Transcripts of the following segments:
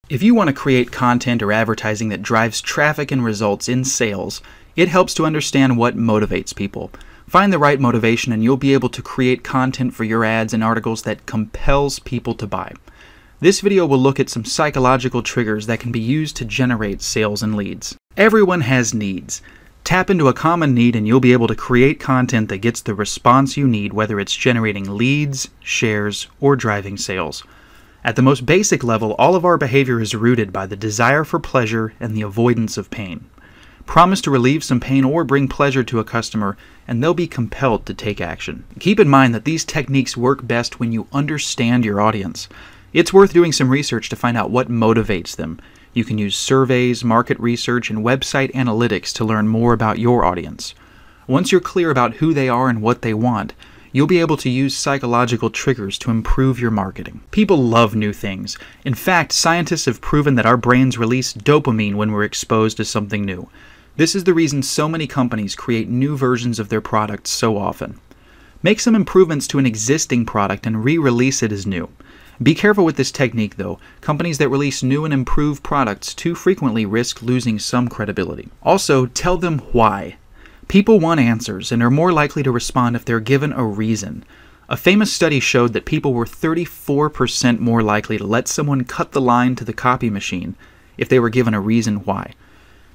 If you want to create content or advertising that drives traffic and results in sales, it helps to understand what motivates people. Find the right motivation and you'll be able to create content for your ads and articles that compels people to buy. This video will look at some psychological triggers that can be used to generate sales and leads. Everyone has needs. Tap into a common need and you'll be able to create content that gets the response you need, whether it's generating leads, shares, or driving sales. At the most basic level, all of our behavior is rooted by the desire for pleasure and the avoidance of pain. Promise to relieve some pain or bring pleasure to a customer, and they'll be compelled to take action. Keep in mind that these techniques work best when you understand your audience. It's worth doing some research to find out what motivates them. You can use surveys, market research, and website analytics to learn more about your audience. Once you're clear about who they are and what they want, you'll be able to use psychological triggers to improve your marketing. People love new things. In fact, scientists have proven that our brains release dopamine when we're exposed to something new. This is the reason so many companies create new versions of their products so often. Make some improvements to an existing product and re-release it as new. Be careful with this technique though. Companies that release new and improved products too frequently risk losing some credibility. Also, tell them why. People want answers and are more likely to respond if they're given a reason. A famous study showed that people were 34% more likely to let someone cut the line to the copy machine if they were given a reason why.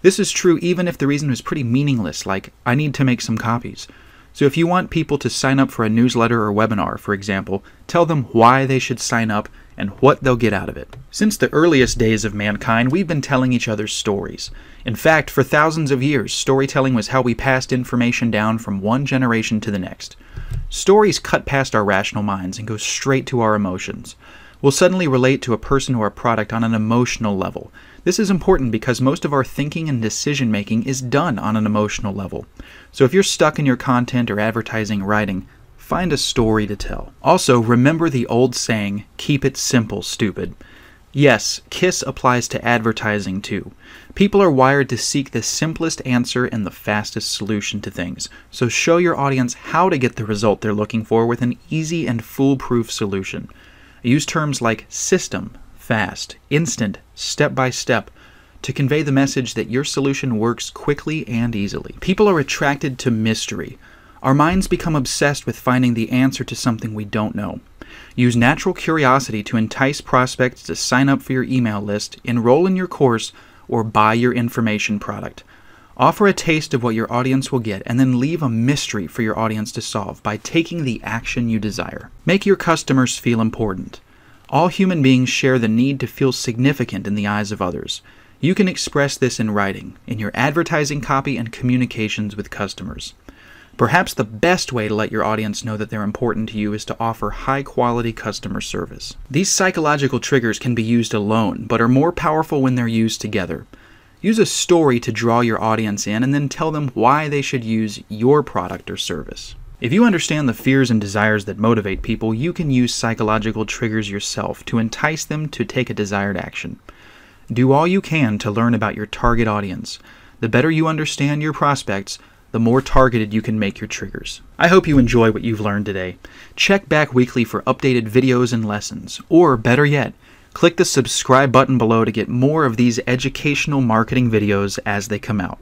This is true even if the reason was pretty meaningless, like, I need to make some copies. So if you want people to sign up for a newsletter or webinar, for example, tell them why they should sign up and what they'll get out of it. Since the earliest days of mankind, we've been telling each other stories. In fact, for thousands of years, storytelling was how we passed information down from one generation to the next. Stories cut past our rational minds and go straight to our emotions. We'll suddenly relate to a person or a product on an emotional level. This is important because most of our thinking and decision-making is done on an emotional level. So if you're stuck in your content or advertising writing, find a story to tell. Also, remember the old saying, keep it simple, stupid. Yes, KISS applies to advertising too. People are wired to seek the simplest answer and the fastest solution to things. So show your audience how to get the result they're looking for with an easy and foolproof solution. Use terms like system, fast, instant, step-by-step to convey the message that your solution works quickly and easily. People are attracted to mystery. Our minds become obsessed with finding the answer to something we don't know. Use natural curiosity to entice prospects to sign up for your email list, enroll in your course, or buy your information product. Offer a taste of what your audience will get and then leave a mystery for your audience to solve by taking the action you desire. Make your customers feel important. All human beings share the need to feel significant in the eyes of others. You can express this in writing, in your advertising copy, and communications with customers. Perhaps the best way to let your audience know that they're important to you is to offer high-quality customer service. These psychological triggers can be used alone, but are more powerful when they're used together. Use a story to draw your audience in and then tell them why they should use your product or service. If you understand the fears and desires that motivate people, you can use psychological triggers yourself to entice them to take a desired action. Do all you can to learn about your target audience. The better you understand your prospects, the more targeted you can make your triggers. I hope you enjoy what you've learned today. Check back weekly for updated videos and lessons, or better yet, click the subscribe button below to get more of these educational marketing videos as they come out.